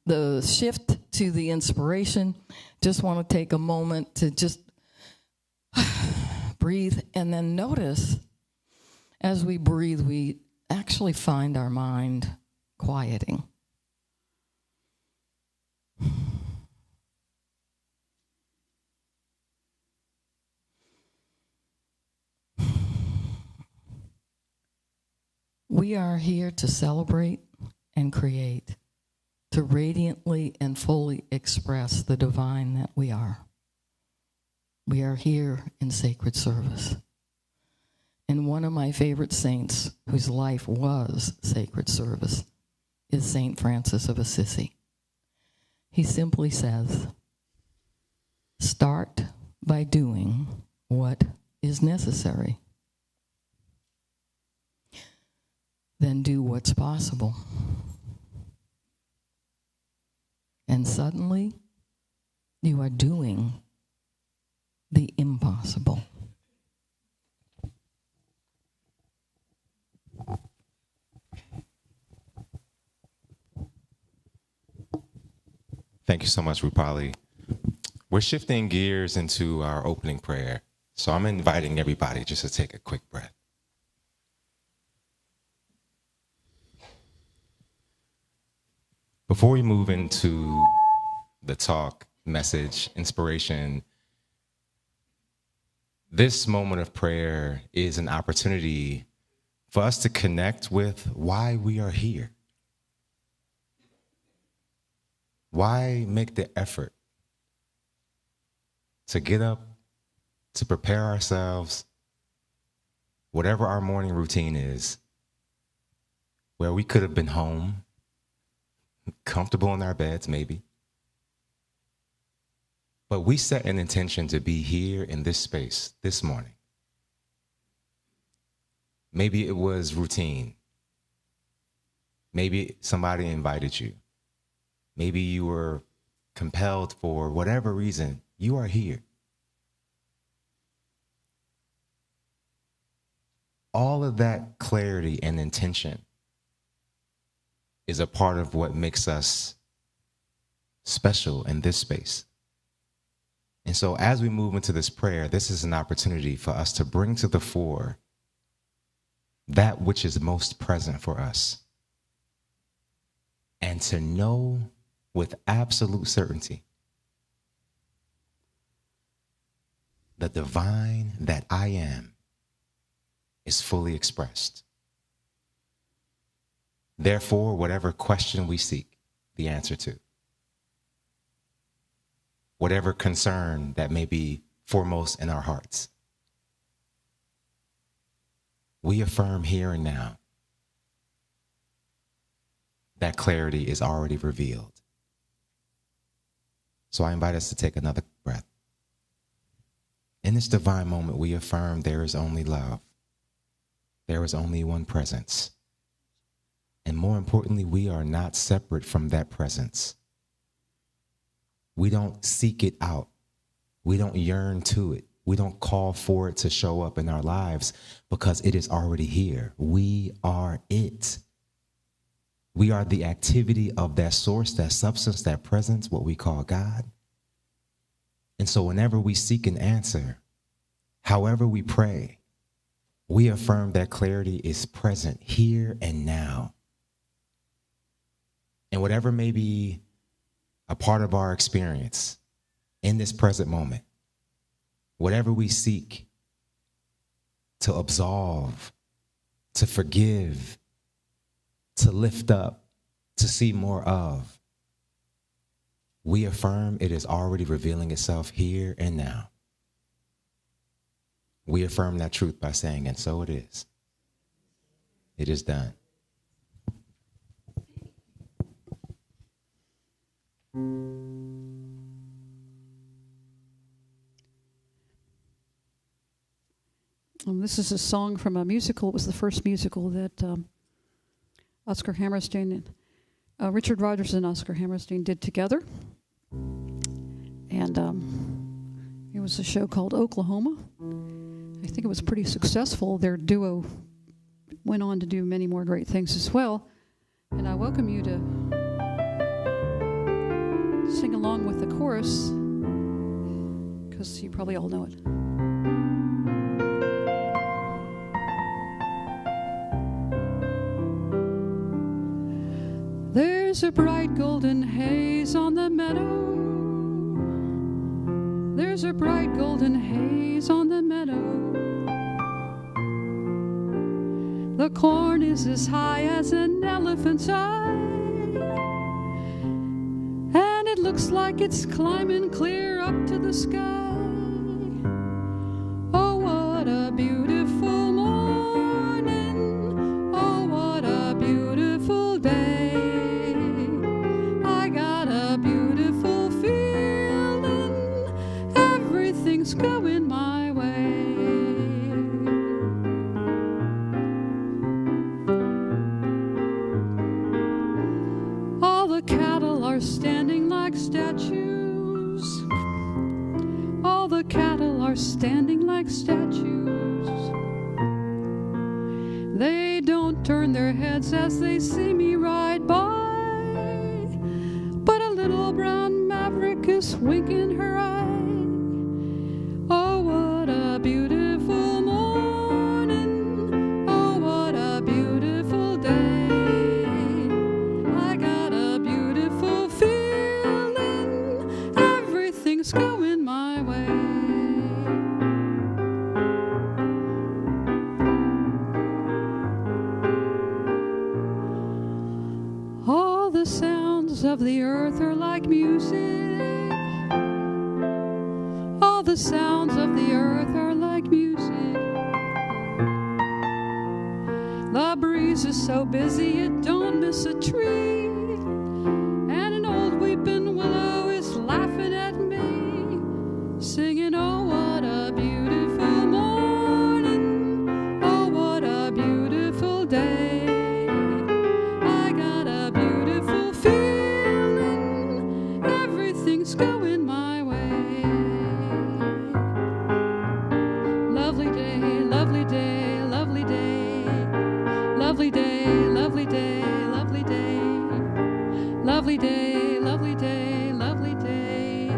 the shift to the inspiration, just want to take a moment to just breathe, and then notice as we breathe, we actually find our mind quieting. We are here to celebrate and create, to radiantly and fully express the divine that we are. We are here in sacred service. And one of my favorite saints, whose life was sacred service, is Saint Francis of Assisi. He simply says, start by doing what is necessary. Then do what's possible. And suddenly, you are doing the impossible. Thank you so much, Rupali. We're shifting gears into our opening prayer. So I'm inviting everybody just to take a quick breath. Before we move into the talk, message, inspiration, this moment of prayer is an opportunity for us to connect with why we are here. Why make the effort to get up, to prepare ourselves, whatever our morning routine is, where we could have been home, comfortable in our beds maybe, but we set an intention to be here in this space this morning. Maybe it was routine. Maybe somebody invited you. Maybe you were compelled for whatever reason. You are here. All of that clarity and intention is a part of what makes us special in this space. And so as we move into this prayer, this is an opportunity for us to bring to the fore that which is most present for us, and to know with absolute certainty the divine that I am is fully expressed. Therefore, whatever question we seek the answer to, whatever concern that may be foremost in our hearts, we affirm here and now that clarity is already revealed. So I invite us to take another breath. In this divine moment, we affirm there is only love. There is only one presence. And more importantly, we are not separate from that presence. We don't seek it out. We don't yearn to it. We don't call for it to show up in our lives because it is already here. We are it. We are the activity of that source, that substance, that presence, what we call God. And so whenever we seek an answer, however we pray, we affirm that clarity is present here and now. And whatever may be a part of our experience in this present moment, whatever we seek to absolve, to forgive, to lift up, to see more of, we affirm it is already revealing itself here and now. We affirm that truth by saying, and so it is. It is done. This is a song from a musical. It was the first musical that Oscar Hammerstein, Richard Rodgers and Oscar Hammerstein did together. And it was a show called Oklahoma. I think it was pretty successful. Their duo went on to do many more great things as well. And I welcome you to sing along with the chorus because you probably all know it. There's a bright golden haze on the meadow. There's a bright golden haze on the meadow. The corn is as high as an elephant's eye, and it looks like it's climbing clear up to the sky. Oh, what a beautiful morning. Oh, what a beautiful day. I got a beautiful feeling. Everything's going my way. All the cattle are standing like statues. All the cattle are standing like statues. They don't turn their heads as they see me ride by, but a little brown maverick is winking her eye. Oh, what a beautiful morning. Oh, what a beautiful day. I got a beautiful feeling. Everything's going my way. All the sounds of the earth are like music. All the sounds of the earth are like music. The breeze is so busy it don't miss a tree, and an old weeping willow is laughing at me, singing, oh, what a beautiful morning. Oh, what a beautiful day. I got a beautiful feeling. Everything's going my way. Lovely day, lovely day, lovely day. Lovely day, lovely day, lovely day. Lovely day, lovely day, lovely day.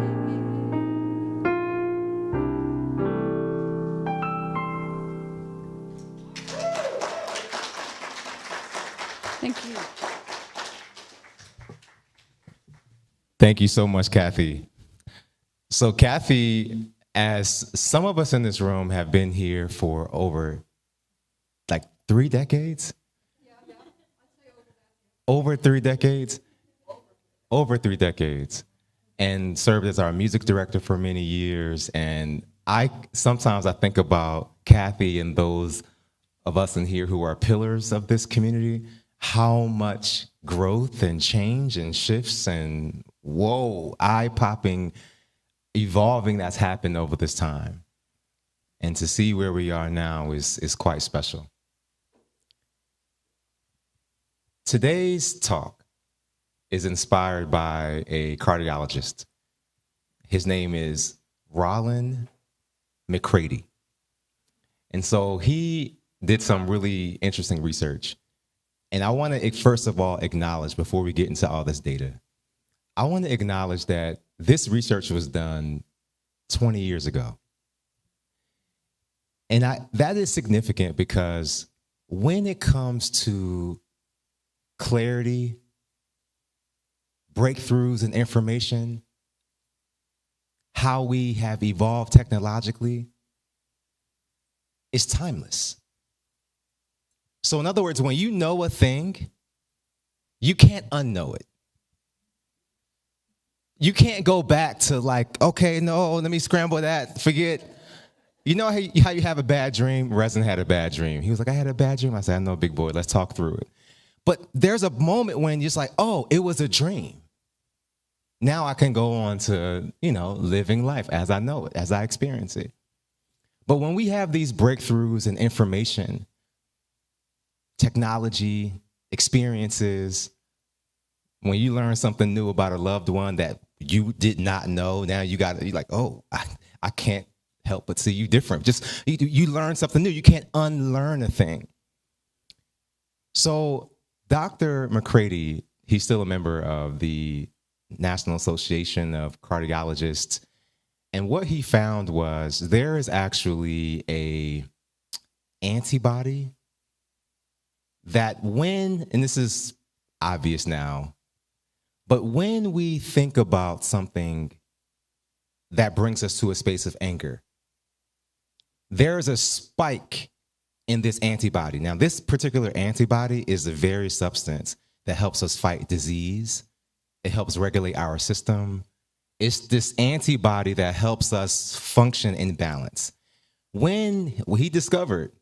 Thank you. Thank you so much, Kathy. So Kathy, as some of us in this room have been here for over like 3 decades, over 3 decades, over 3 decades, and served as our music director for many years. And sometimes I think about Kathy and those of us in here who are pillars of this community, how much growth and change and shifts and whoa, eye-popping, evolving that's happened over this time. And to see where we are now is quite special. Today's talk is inspired by a cardiologist. His name is Rollin McCrady. And so he did some really interesting research. And I want to, first of all, acknowledge, before we get into all this data, I want to acknowledge that this research was done 20 years ago. And that is significant because when it comes to clarity, breakthroughs in information, how we have evolved technologically, it's timeless. So in other words, when you know a thing, you can't unknow it. You can't go back to like, okay, no, let me scramble that, forget. You know how you have a bad dream? Resin had a bad dream. He was like, I had a bad dream. I said, I know, big boy, let's talk through it. But there's a moment when you're just like, oh, it was a dream. Now I can go on to, living life as I know it, as I experience it. But when we have these breakthroughs in information, technology, experiences, when you learn something new about a loved one that you did not know, now you're like, oh, I can't help but see you different. Just you learn something new. You can't unlearn a thing. So Dr. McCrady, he's still a member of the National Association of Cardiologists. And what he found was there is actually a antibody that when, and this is obvious now, but when we think about something that brings us to a space of anger, there's a spike in this antibody. Now, this particular antibody is the very substance that helps us fight disease. It helps regulate our system. It's this antibody that helps us function in balance. What he discovered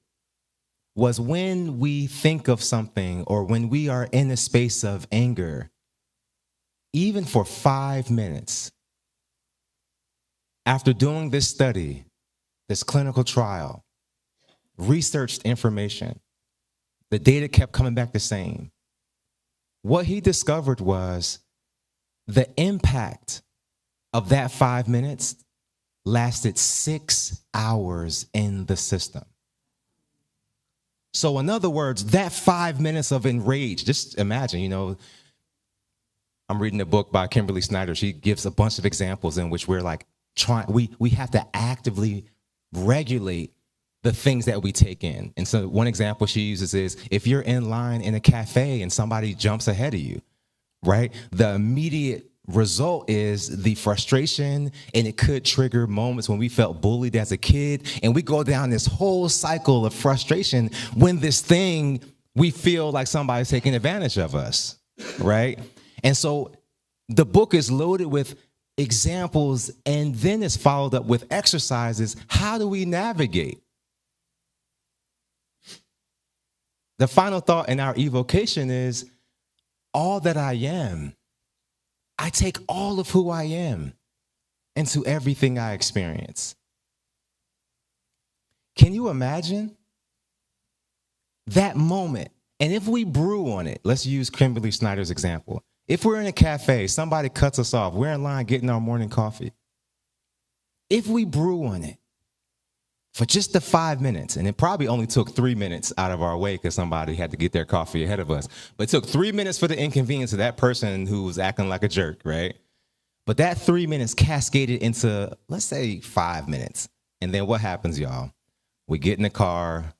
was when we think of something or when we are in a space of anger, even for 5 minutes, after doing this study, this clinical trial, researched information, the data kept coming back the same. What he discovered was the impact of that 5 minutes lasted 6 hours in the system. So in other words, that 5 minutes of enrage, just imagine, I'm reading a book by Kimberly Snyder. She gives a bunch of examples in which we're like we have to actively regulate the things that we take in. And so one example she uses is if you're in line in a cafe and somebody jumps ahead of you, right? The immediate result is the frustration, and it could trigger moments when we felt bullied as a kid. And we go down this whole cycle of frustration when this thing, we feel like somebody's taking advantage of us, right? And so the book is loaded with examples, and then it's followed up with exercises. How do we navigate? The final thought in our evocation is, all that I am, I take all of who I am into everything I experience. Can you imagine that moment? And if we brew on it, let's use Kimberly Snyder's example. If we're in a cafe, somebody cuts us off, we're in line getting our morning coffee. If we brew on it for just the 5 minutes, and it probably only took 3 minutes out of our way because somebody had to get their coffee ahead of us, but it took 3 minutes for the inconvenience of that person who was acting like a jerk, right? But that 3 minutes cascaded into, let's say, 5 minutes. And then what happens, y'all? We get in the car,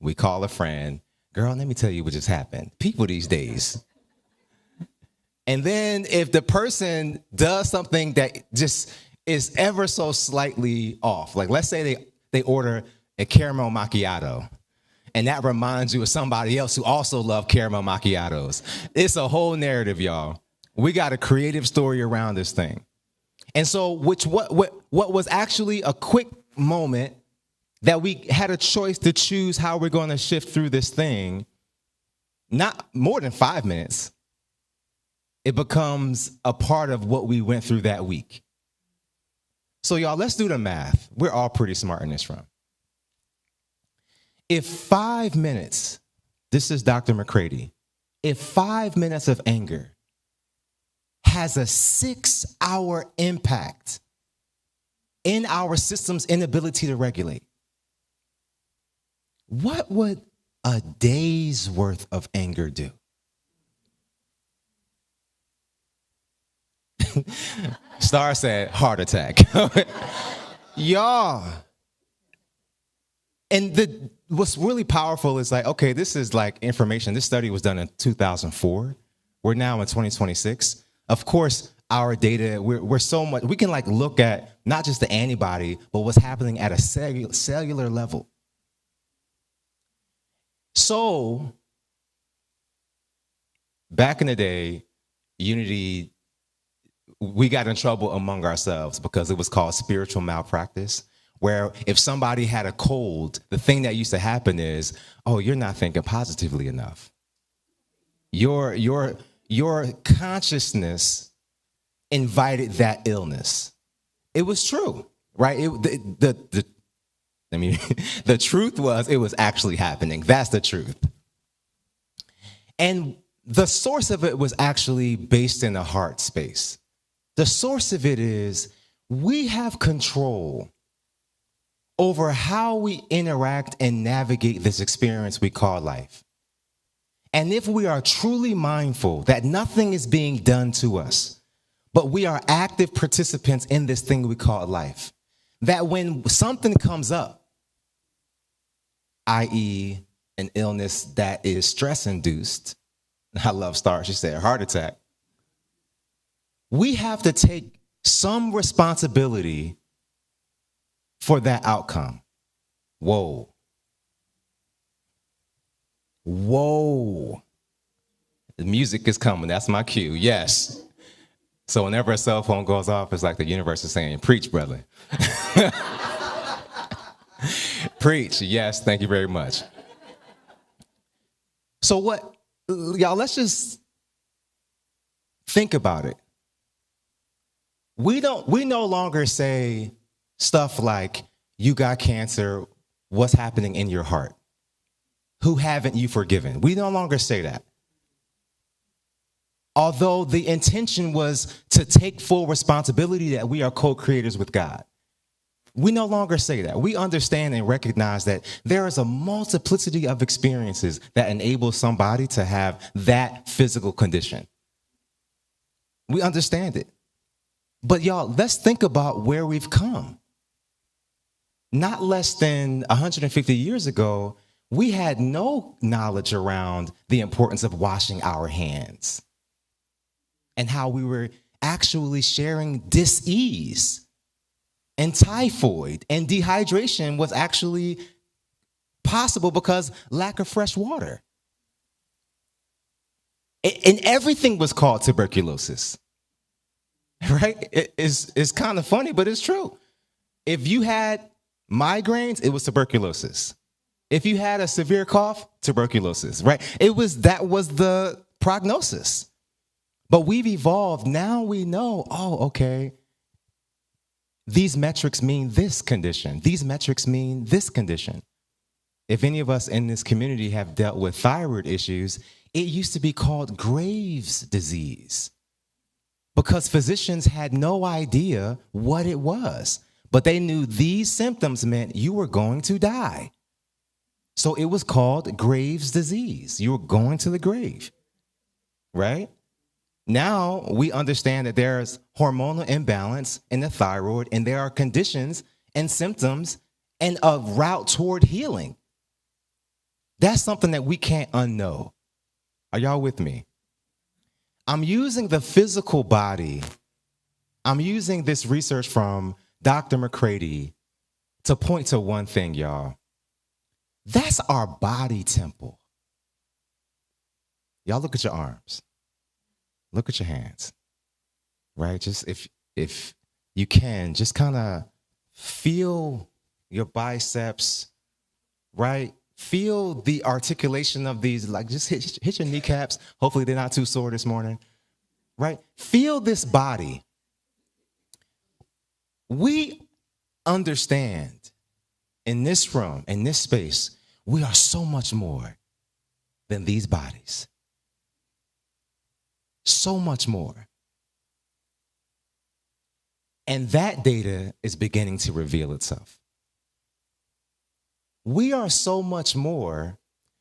we call a friend. Girl, let me tell you what just happened. People these days. And then if the person does something that just is ever so slightly off, like let's say they order a caramel macchiato, and that reminds you of somebody else who also loved caramel macchiatos. It's a whole narrative, y'all. We got a creative story around this thing. And so what was actually a quick moment that we had a choice to choose how we're going to shift through this thing, not more than 5 minutes, it becomes a part of what we went through that week. So y'all, let's do the math. We're all pretty smart in this room. If 5 minutes, this is Dr. McCready, if 5 minutes of anger has a 6-hour impact in our system's inability to regulate, what would a day's worth of anger do? Star said heart attack. Y'all. And what's really powerful is like, okay, this is like information. This study was done in 2004. We're now in 2026. Of course, our data, we're so much, we can like look at not just the antibody, but what's happening at a cellular level. So back in the day, Unity, we got in trouble among ourselves because it was called spiritual malpractice, where if somebody had a cold, the thing that used to happen is, oh, you're not thinking positively enough. Your consciousness invited that illness. It was true, right? The truth was it was actually happening. That's the truth. And the source of it was actually based in the heart space. The source of it is we have control over how we interact and navigate this experience we call life. And if we are truly mindful that nothing is being done to us, but we are active participants in this thing we call life. That when something comes up, i.e., an illness that is stress-induced, I love Star, she said heart attack, we have to take some responsibility for that outcome. Whoa. Whoa. The music is coming. That's my cue. Yes. So whenever a cell phone goes off, it's like the universe is saying, preach, brother. Preach. Yes. Thank you very much. So what, y'all, let's just think about it. We no longer say stuff like, you got cancer, what's happening in your heart? Who haven't you forgiven? We no longer say that. Although the intention was to take full responsibility that we are co-creators with God. We no longer say that. We understand and recognize that there is a multiplicity of experiences that enable somebody to have that physical condition. We understand it. But y'all, let's think about where we've come. Not less than 150 years ago, we had no knowledge around the importance of washing our hands and how we were actually sharing dis-ease and typhoid and dehydration was actually possible because lack of fresh water. And everything was called tuberculosis, right? It's kind of funny, but it's true. If you had migraines, it was tuberculosis. If you had a severe cough, tuberculosis, right? That was the prognosis. But we've evolved. Now we know, oh, okay, these metrics mean this condition. These metrics mean this condition. If any of us in this community have dealt with thyroid issues, it used to be called Graves' disease because physicians had no idea what it was, but they knew these symptoms meant you were going to die. So it was called Graves' disease. You were going to the grave, right? Now we understand that there's hormonal imbalance in the thyroid, and there are conditions and symptoms and a route toward healing. That's something that we can't unknow. Are y'all with me? I'm using the physical body. I'm using this research from Dr. McCready to point to one thing, y'all. That's our body temple. Y'all look at your arms. Look at your hands, right? Just if you can, just kind of feel your biceps, right? Feel the articulation of these, like just hit your kneecaps. Hopefully they're not too sore this morning, right? Feel this body. We understand in this room, in this space, we are so much more than these bodies. So much more. And that data is beginning to reveal itself. We are so much more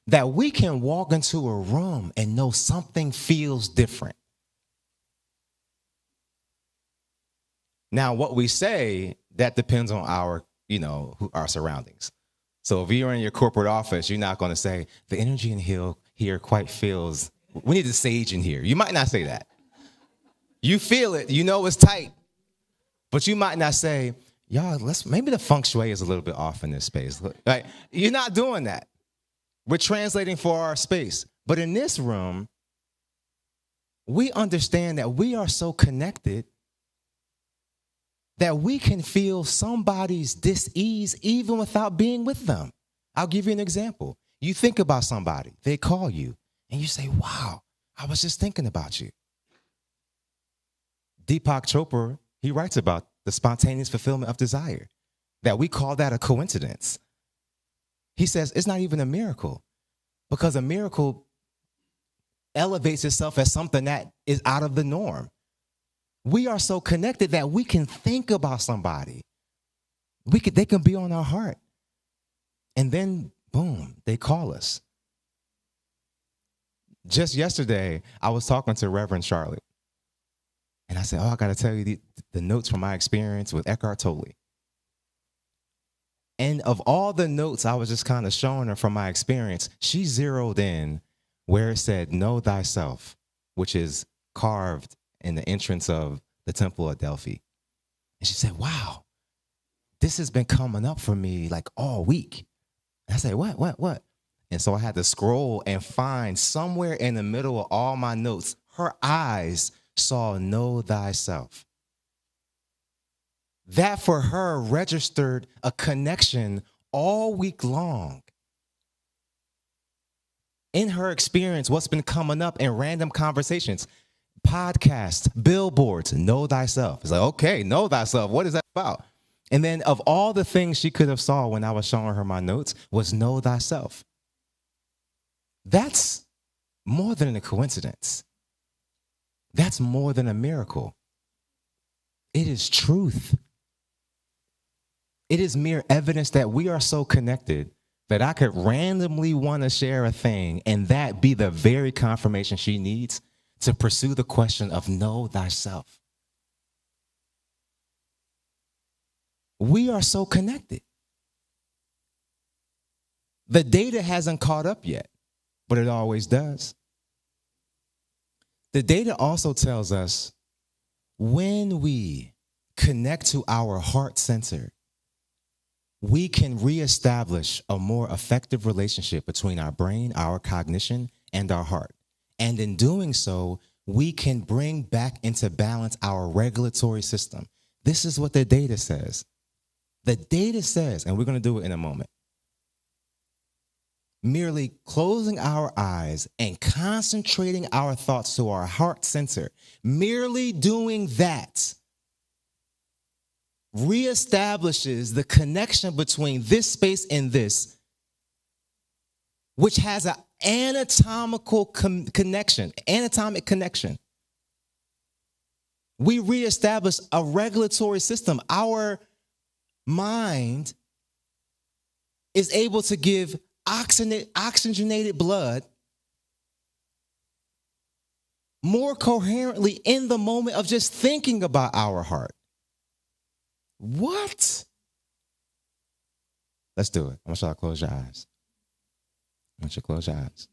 that we can walk into a room and know something feels different. Now, what we say, that depends on our surroundings. So if you're in your corporate office, you're not going to say, the energy in here quite feels, we need a sage in here. You might not say that. You feel it, you know it's tight. But you might not say, y'all, maybe the feng shui is a little bit off in this space. Like, you're not doing that. We're translating for our space. But in this room, we understand that we are so connected that we can feel somebody's dis-ease even without being with them. I'll give you an example. You think about somebody, they call you, and you say, wow, I was just thinking about you. Deepak Chopra, he writes about the spontaneous fulfillment of desire, that we call that a coincidence. He says it's not even a miracle, because a miracle elevates itself as something that is out of the norm. We are so connected that we can think about somebody. They can be on our heart. And then, boom, they call us. Just yesterday, I was talking to Reverend Charlotte. And I said, oh, I got to tell you the notes from my experience with Eckhart Tolle. And of all the notes I was just kind of showing her from my experience, she zeroed in where it said, know thyself, which is carved in the entrance of the Temple of Delphi. And she said, wow, this has been coming up for me like all week. And I said, what? And so I had to scroll and find somewhere in the middle of all my notes, her eyes saw know thyself. That for her registered a connection all week long. In her experience, what's been coming up in random conversations, podcasts, billboards, know thyself. It's like, okay, know thyself. What is that about? And then of all the things she could have saw when I was showing her my notes was know thyself. That's more than a coincidence. That's more than a miracle. It is truth. It is mere evidence that we are so connected that I could randomly want to share a thing and that be the very confirmation she needs to pursue the question of know thyself. We are so connected. The data hasn't caught up yet, but it always does. The data also tells us when we connect to our heart center, we can reestablish a more effective relationship between our brain, our cognition, and our heart. And in doing so, we can bring back into balance our regulatory system. This is what the data says. The data says, and we're going to do it in a moment, merely closing our eyes and concentrating our thoughts to our heart center, merely doing that reestablishes the connection between this space and this, which has an anatomical anatomic connection. We reestablish a regulatory system. Our mind is able to give oxygenated blood more coherently in the moment of just thinking about our heart. What? Let's do it. I want you to close your eyes. I want you to close your eyes.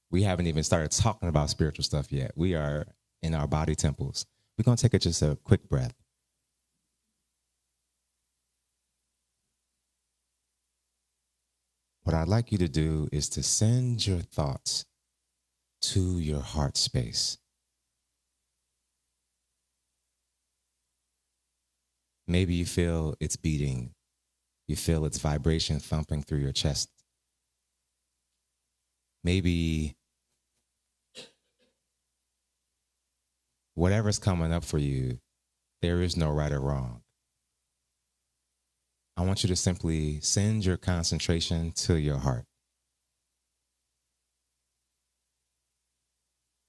We haven't even started talking about spiritual stuff yet. We are in our body temples. We're going to take just a quick breath. What I'd like you to do is to send your thoughts to your heart space. Maybe you feel it's beating. You feel its vibration thumping through your chest. Maybe whatever's coming up for you, there is no right or wrong. I want you to simply send your concentration to your heart.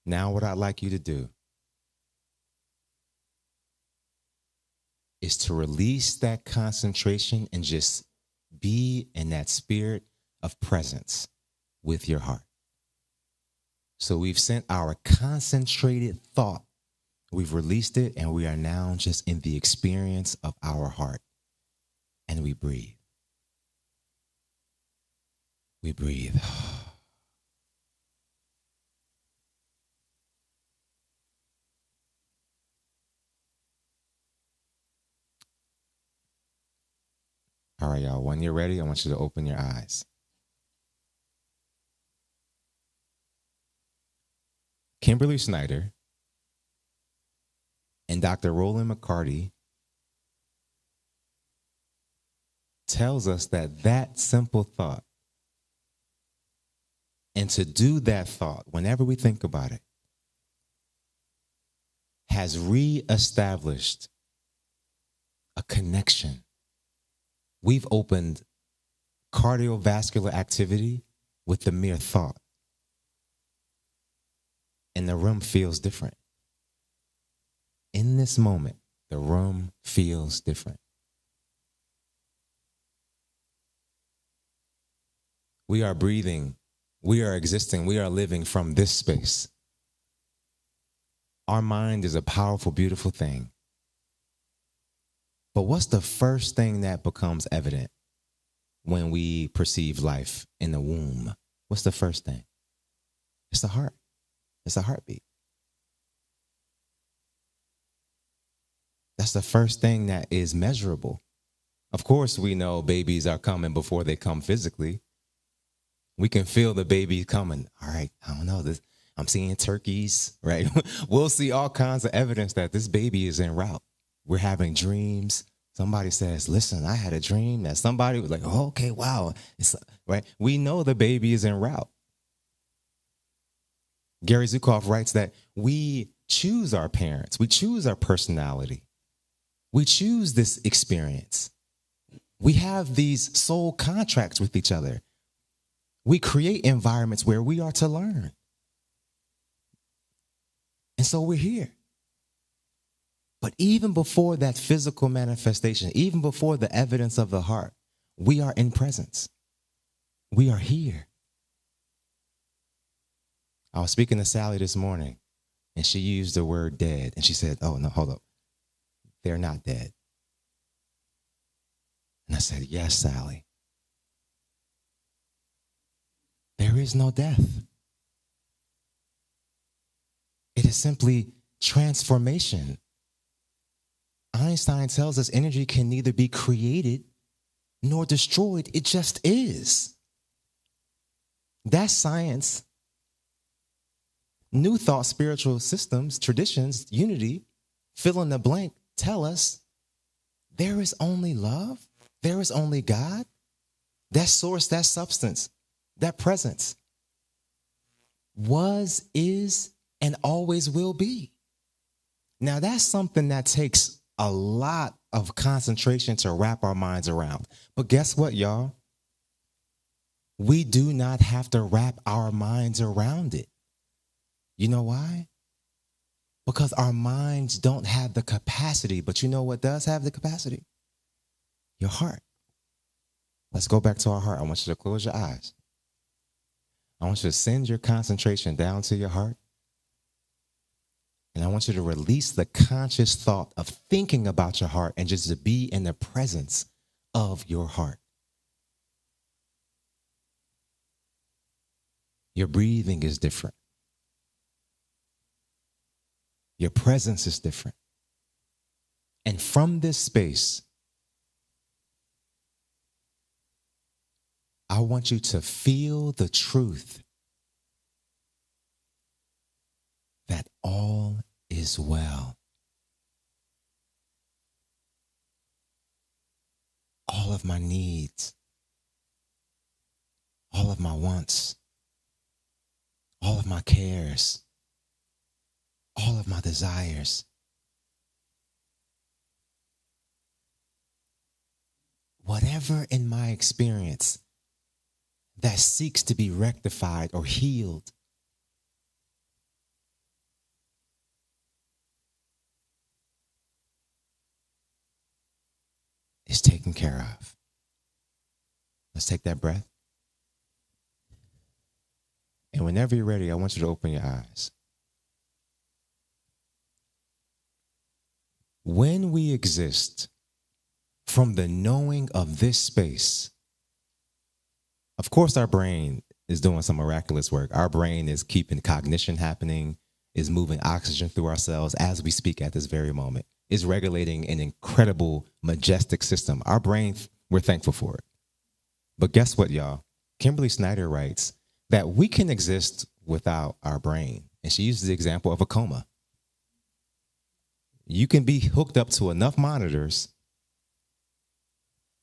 Now, what I'd like you to do is to release that concentration and just be in that spirit of presence with your heart. So we've sent our concentrated thought, we've released it, and we are now just in the experience of our heart. And we breathe. We breathe. All right, y'all. When you're ready, I want you to open your eyes. Kimberly Snyder and Dr. Roland McCarty tells us that simple thought, and to do that thought whenever we think about it, has reestablished a connection. We've opened cardiovascular activity with the mere thought, and the room feels different. In this moment, the room feels different. We are breathing We are existing, we are living from this space. Our mind is a powerful, beautiful thing. But what's the first thing that becomes evident when we perceive life in the womb? What's the first thing? It's the heart. It's a heartbeat. That's the first thing that is measurable. Of course, we know babies are coming before they come physically. We can feel the baby coming. All right, I don't know this. I'm seeing turkeys, right? We'll see all kinds of evidence that this baby is en route. We're having dreams. Somebody says, listen, I had a dream that somebody was like, oh, okay, wow. Right? We know the baby is en route. Gary Zukav writes that we choose our parents. We choose our personality. We choose this experience. We have these soul contracts with each other. We create environments where we are to learn. And so we're here. But even before that physical manifestation, even before the evidence of the heart, we are in presence. We are here. I was speaking to Sally this morning, and she used the word dead. And she said, oh, no, hold up. They're not dead. And I said, yes, Sally. There is no death. It is simply transformation. Einstein tells us energy can neither be created nor destroyed. It just is. That's science. New thought, spiritual systems, traditions, unity, fill in the blank, tell us there is only love. There is only God. That source, that substance, that presence was, is, and always will be. Now, that's something that takes a lot of concentration to wrap our minds around. But guess what, y'all? We do not have to wrap our minds around it. You know why? Because our minds don't have the capacity. But you know what does have the capacity? Your heart. Let's go back to our heart. I want you to close your eyes. I want you to send your concentration down to your heart. And I want you to release the conscious thought of thinking about your heart and just to be in the presence of your heart. Your breathing is different. Your presence is different. And from this space, I want you to feel the truth that all is well. All of my needs, all of my wants, all of my cares, all of my desires, whatever in my experience that seeks to be rectified or healed, is taken care of. Let's take that breath. And whenever you're ready, I want you to open your eyes. When we exist from the knowing of this space, of course our brain is doing some miraculous work. Our brain is keeping cognition happening, is moving oxygen through our cells as we speak at this very moment. Is regulating an incredible, majestic system. Our brain, we're thankful for it. But guess what, y'all? Kimberly Snyder writes that we can exist without our brain. And she uses the example of a coma. You can be hooked up to enough monitors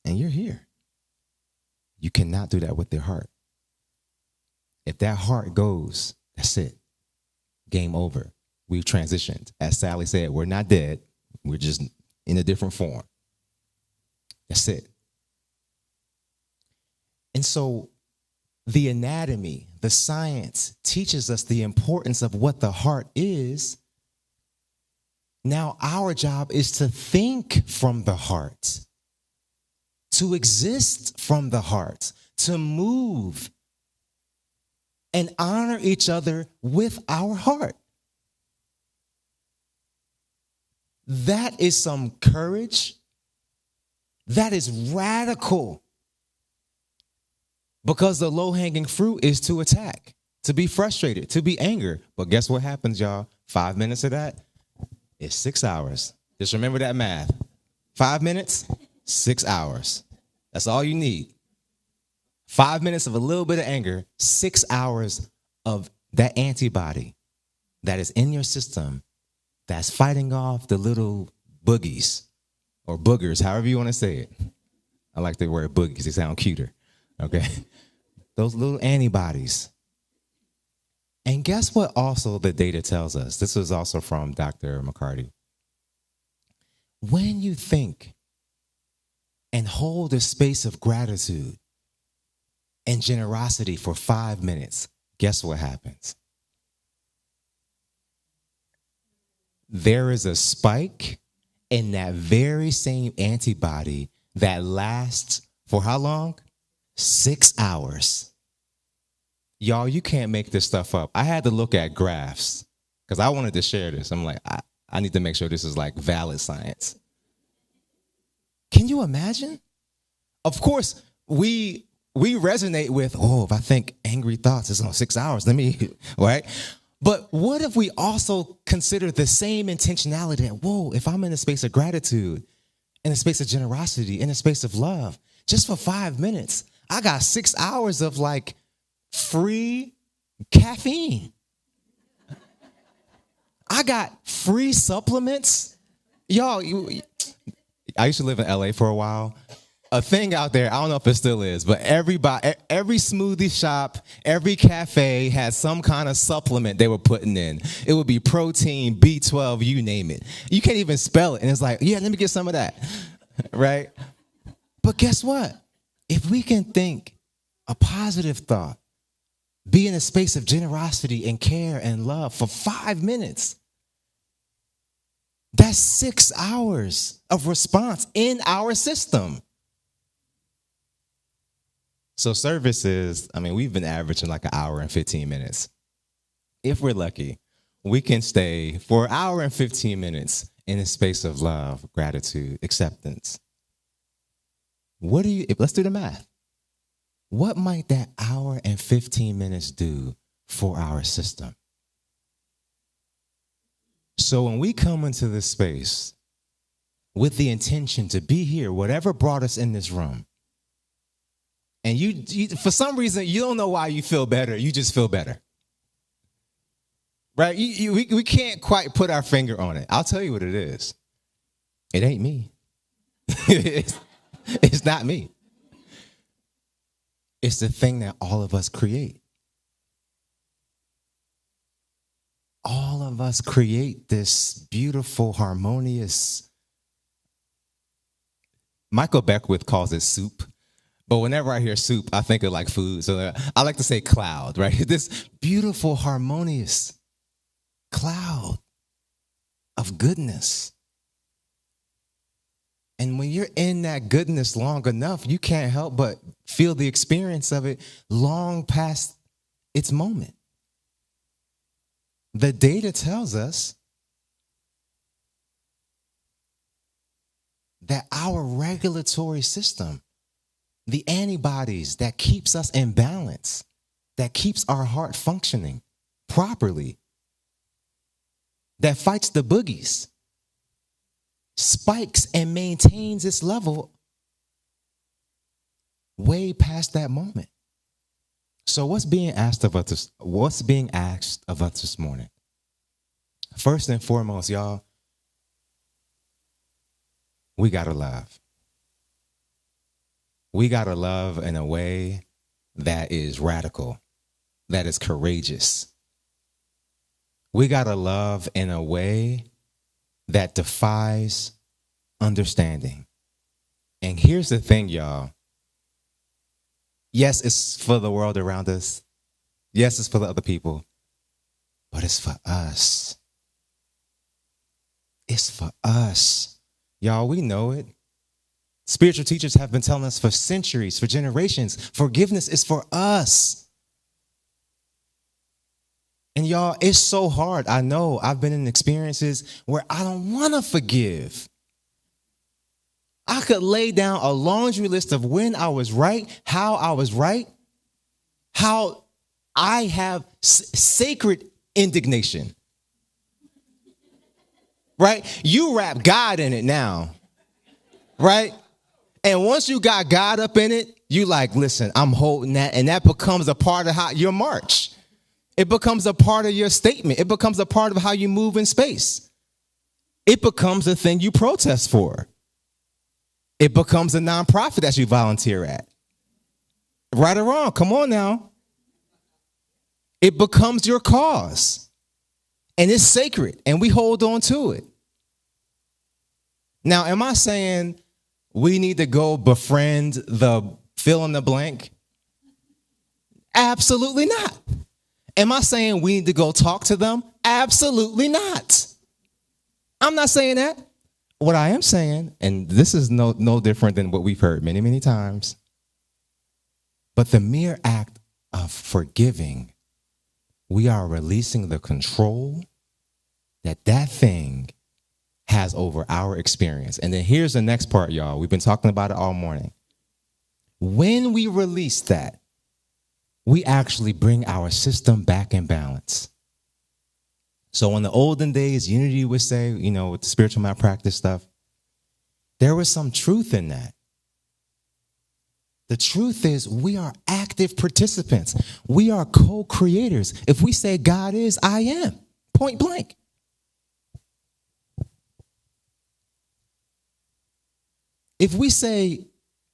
and you're here. You cannot do that with your heart. If that heart goes, that's it. Game over. We've transitioned. As Sally said, we're not dead. We're just in a different form. That's it. And so the anatomy, the science teaches us the importance of what the heart is. Now our job is to think from the heart, to exist from the heart, to move and honor each other with our heart. That is some courage. That is radical. Because the low-hanging fruit is to attack, to be frustrated, to be angry. But guess what happens, y'all? 5 minutes of that is 6 hours. Just remember that math. 5 minutes, 6 hours. That's all you need. 5 minutes of a little bit of anger, 6 hours of that antibody that is in your system that's fighting off the little boogies or boogers, however you want to say it. I like the word boogies. They sound cuter. Okay? Those little antibodies. And guess what also the data tells us? This was also from Dr. McCarty. When you think and hold a space of gratitude and generosity for 5 minutes, guess what happens? There is a spike in that very same antibody that lasts for how long? 6 hours. Y'all, you can't make this stuff up. I had to look at graphs because I wanted to share this. I'm like, I need to make sure this is like valid science. Can you imagine? Of course, we resonate with, if I think angry thoughts, it's on 6 hours. Right? But what if we also consider the same intentionality that, if I'm in a space of gratitude, in a space of generosity, in a space of love, just for 5 minutes, I got 6 hours of like free caffeine. I got free supplements. Y'all, I used to live in LA for a while. A thing out there, I don't know if it still is, but every smoothie shop, every cafe had some kind of supplement they were putting in. It would be protein, B12, you name it. You can't even spell it. And it's like, yeah, let me get some of that, right? But guess what? If we can think a positive thought, be in a space of generosity and care and love for 5 minutes, that's 6 hours of response in our system. So services, we've been averaging like an hour and 15 minutes. If we're lucky, we can stay for an hour and 15 minutes in a space of love, gratitude, acceptance. Let's do the math. What might that hour and 15 minutes do for our system? So when we come into this space with the intention to be here, whatever brought us in this room, and you for some reason, you don't know why you feel better. You just feel better. Right? We can't quite put our finger on it. I'll tell you what it is. It ain't me. It's not me. It's the thing that all of us create. All of us create this beautiful, harmonious, Michael Beckwith calls it soup. But whenever I hear soup, I think of like food. So I like to say cloud, right? This beautiful, harmonious cloud of goodness. And when you're in that goodness long enough, you can't help but feel the experience of it long past its moment. The data tells us that our regulatory system, the antibodies that keeps us in balance, that keeps our heart functioning properly, that fights the boogies, spikes and maintains its level way past that moment. So what's being asked of us this morning? First and foremost, y'all, we gotta love. We gotta love in a way that is radical, that is courageous. We gotta love in a way that defies understanding. And here's the thing, y'all. Yes, it's for the world around us. Yes, it's for the other people. But it's for us. It's for us. Y'all, we know it. Spiritual teachers have been telling us for centuries, for generations, forgiveness is for us. And y'all, it's so hard. I know I've been in experiences where I don't want to forgive. I could lay down a laundry list of when I was right, how I was right, how I have sacred indignation. Right? You wrap God in it now. Right? And once you got God up in it, you like, listen, I'm holding that. And that becomes a part of how your march. It becomes a part of your statement. It becomes a part of how you move in space. It becomes a thing you protest for. It becomes a nonprofit that you volunteer at. Right or wrong? Come on now. It becomes your cause. And it's sacred. And we hold on to it. Now, am I saying we need to go befriend the fill in the blank? Absolutely not. Am I saying we need to go talk to them? Absolutely not. I'm not saying that. What I am saying, and this is no different than what we've heard many, many times, but the mere act of forgiving, we are releasing the control that thing has over our experience. And then here's the next part, y'all. We've been talking about it all morning. When we release that, we actually bring our system back in balance. So in the olden days, Unity would say, with the spiritual malpractice stuff, there was some truth in that. The truth is we are active participants. We are co-creators. If we say God is, I am, point blank. If we say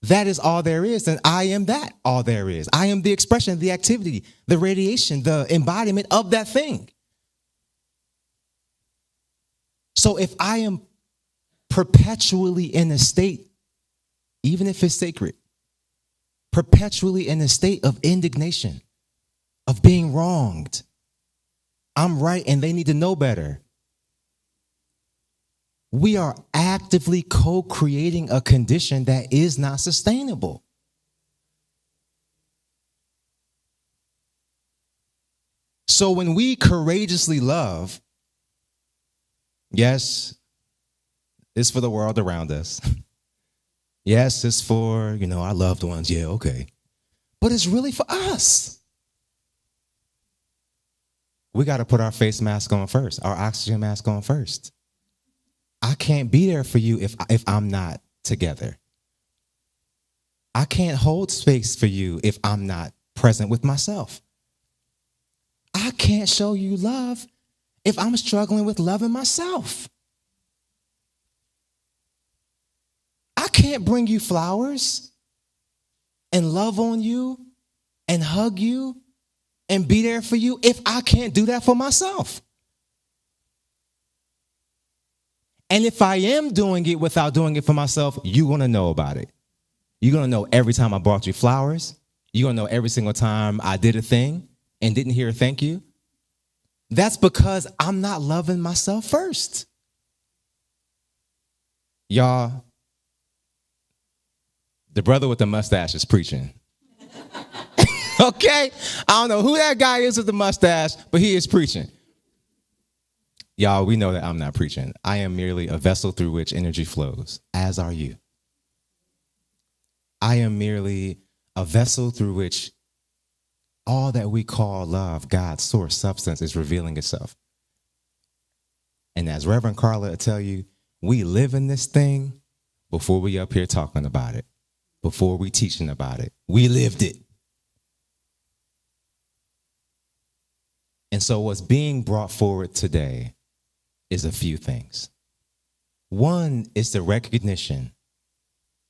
that is all there is, then I am that all there is. I am the expression, the activity, the radiation, the embodiment of that thing. So if I am perpetually in a state, even if it's sacred, perpetually in a state of indignation, of being wronged, I'm right and they need to know better. We are actively co-creating a condition that is not sustainable. So when we courageously love, yes, it's for the world around us. Yes, it's for, our loved ones. Yeah, okay. But it's really for us. We got to put our face mask on first, our oxygen mask on first. I can't be there for you if I'm not together. I can't hold space for you if I'm not present with myself. I can't show you love if I'm struggling with loving myself. I can't bring you flowers and love on you and hug you and be there for you if I can't do that for myself. And if I am doing it without doing it for myself, you're going to know about it. You're going to know every time I brought you flowers. You're going to know every single time I did a thing and didn't hear a thank you. That's because I'm not loving myself first. Y'all, the brother with the mustache is preaching. Okay? I don't know who that guy is with the mustache, but he is preaching. Y'all, we know that I'm not preaching. I am merely a vessel through which energy flows, as are you. I am merely a vessel through which all that we call love, God, source, substance, is revealing itself. And as Reverend Carla will tell you, we live in this thing before we up here talking about it, before we teaching about it. We lived it. And so what's being brought forward today is a few things. One is the recognition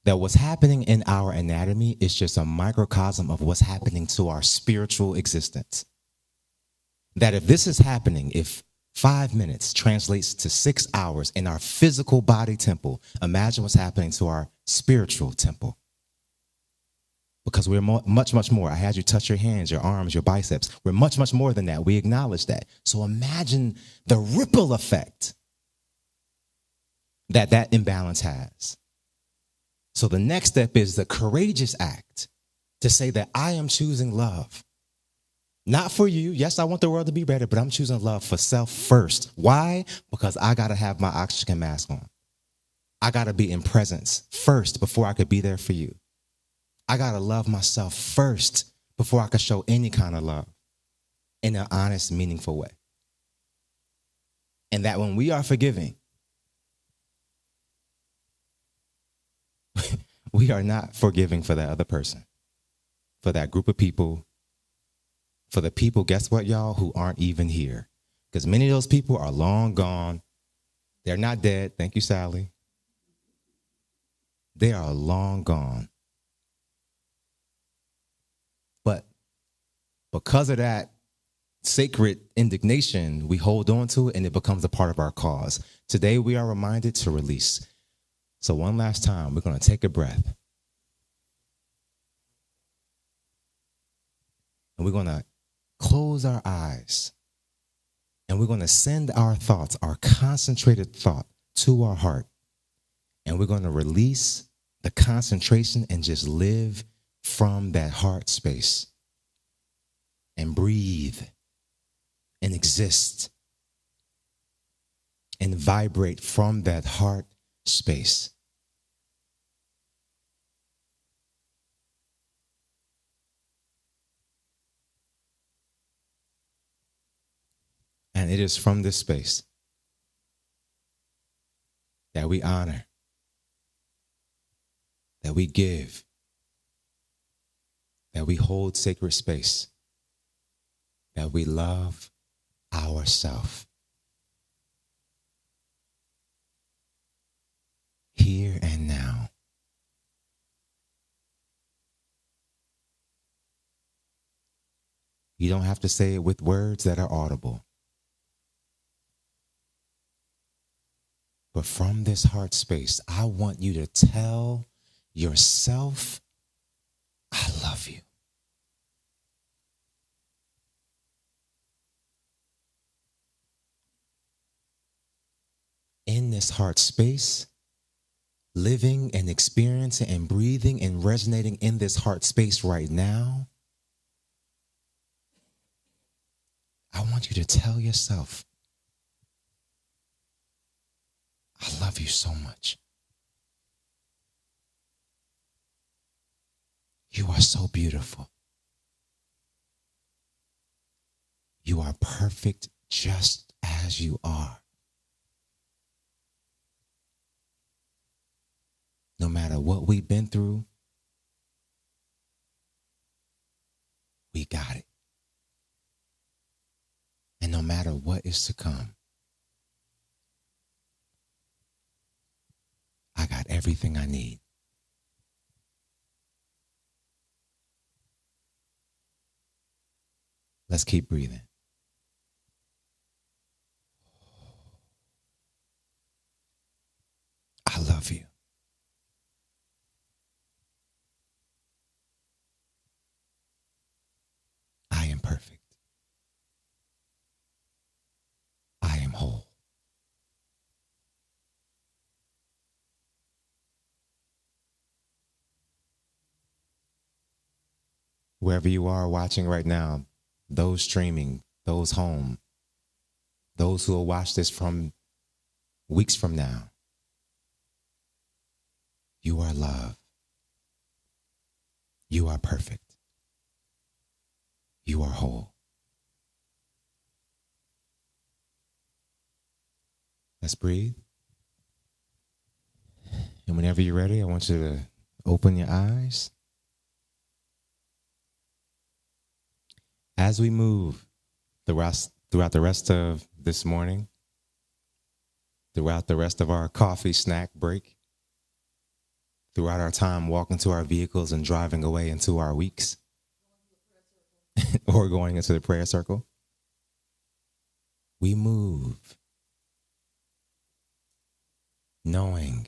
that what's happening in our anatomy is just a microcosm of what's happening to our spiritual existence. That if this is happening, if 5 minutes translates to 6 hours in our physical body temple, imagine what's happening to our spiritual temple. Because we're much, much more. I had you touch your hands, your arms, your biceps. We're much, much more than that. We acknowledge that. So imagine the ripple effect that imbalance has. So the next step is the courageous act to say that I am choosing love, Not for you. Yes, I want the world to be better, but I'm choosing love for self first. Why? Because I got to have my oxygen mask on. I got to be in presence first before I could be there for you. I got to love myself first before I could show any kind of love in an honest, meaningful way. And that when we are forgiving, we are not forgiving for that other person, for that group of people, for the people, guess what, y'all, who aren't even here. Because many of those people are long gone. They're not dead. Thank you, Sally. They are long gone. But because of that sacred indignation, we hold on to it and it becomes a part of our cause. Today, we are reminded to release. So one last time, we're going to take a breath. And we're going to close our eyes. And we're going to send our thoughts, our concentrated thought, to our heart. And we're going to release the concentration and just live from that heart space. And breathe. And exist. And vibrate from that heart space. And it is from this space that we honor, that we give, that we hold sacred space, that we love ourselves. Here and now. You don't have to say it with words that are audible. But from this heart space, I want you to tell yourself, I love you. In this heart space, living and experiencing and breathing and resonating in this heart space right now, I want you to tell yourself, I love you so much. You are so beautiful. You are perfect just as you are. No matter what we've been through, we got it. And no matter what is to come, I got everything I need. Let's keep breathing. I love you. I am perfect. I am whole. Wherever you are watching right now, those streaming, those home, those who will watch this from weeks from now, you are love. You are perfect. You are whole. Let's breathe. And whenever you're ready, I want you to open your eyes. As we move throughout the rest of this morning, throughout the rest of our coffee snack break, throughout our time walking to our vehicles and driving away into our weeks, or going into the prayer circle, we move knowing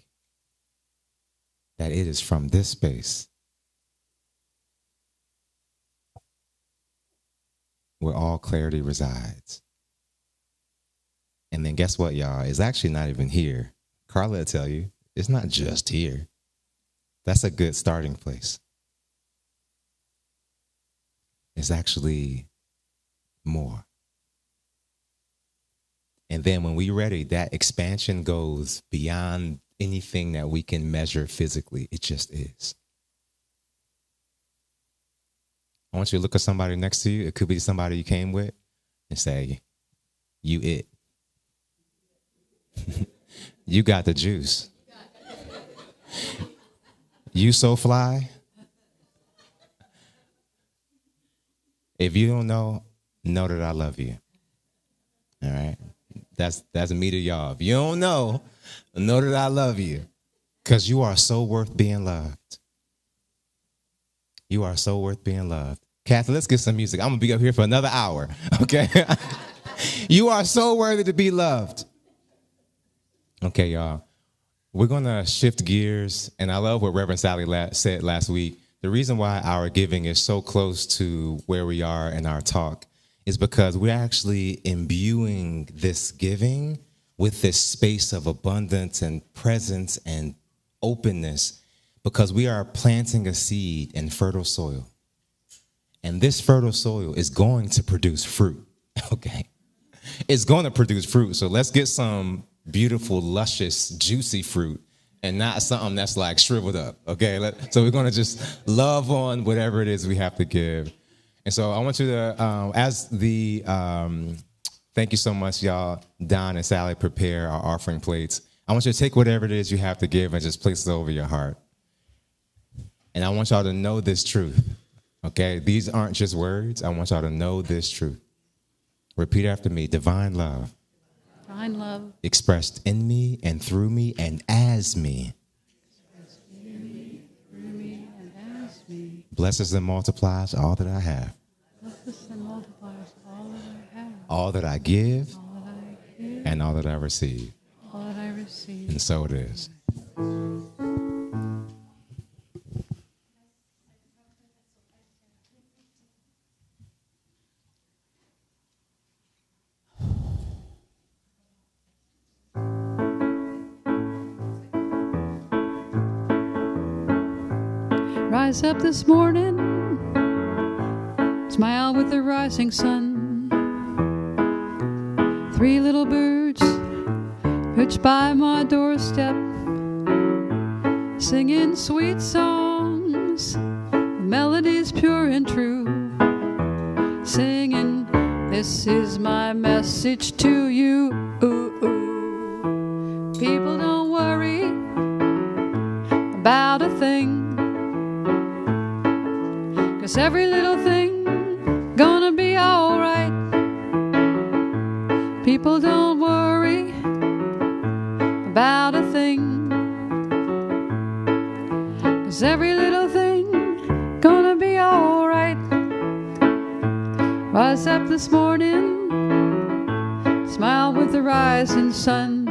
that it is from this space where all clarity resides. And then guess what, y'all? It's actually not even here. Carla will tell you, it's not just here. That's a good starting place. It's actually more. And then when we're ready, that expansion goes beyond anything that we can measure physically. It just is. I want you to look at somebody next to you. It could be somebody you came with and say, you it. You got the juice. You so fly. If you don't know that I love you. All right? That's me to y'all. If you don't know that I love you. Because you are so worth being loved. You are so worth being loved. Kathy, let's get some music. I'm going to be up here for another hour. Okay? You are so worthy to be loved. Okay, y'all. We're going to shift gears. And I love what Reverend Sally said last week. The reason why our giving is so close to where we are in our talk is because we're actually imbuing this giving with this space of abundance and presence and openness, because we are planting a seed in fertile soil. And this fertile soil is going to produce fruit, okay? It's going to produce fruit. So let's get some beautiful, luscious, juicy fruit and not something that's like shriveled up, okay? So we're going to just love on whatever it is we have to give. And so I want you to, thank you so much, y'all. Don and Sally prepare our offering plates. I want you to take whatever it is you have to give and just place it over your heart. And I want y'all to know this truth, okay? These aren't just words. I want y'all to know this truth. Repeat after me. Divine love. Divine love. Expressed in me and through me and as me. Blesses and multiplies all that I have. Blesses and multiplies all that I have. All that I give. All that I give. And all that I receive. All that I receive. And so it is. Rise up this morning, smile with the rising sun. 3 little birds perched by my doorstep, singing sweet songs, melodies pure and true, singing, this is my message to you. People, don't worry about a thing, 'cause every little thing gonna be alright. People, don't worry about a thing, 'cause every little thing gonna be alright. Rise up this morning, smile with the rising sun.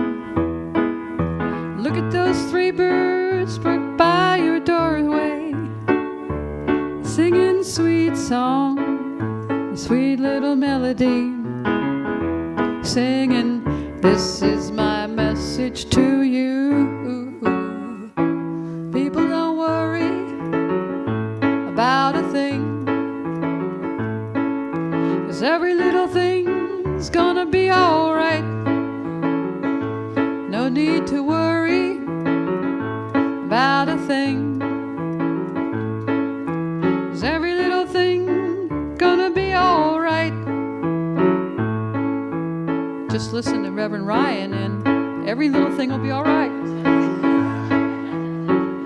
Look at those 3 birds perched by your doorway, singing sweet song, a sweet little melody, singing, this is my message to you. People, don't worry about a thing, 'cause every little thing's gonna be alright. No need to worry about a thing, 'cause every little thing gonna be alright. Just listen to Reverend Ryan and every little thing will be alright.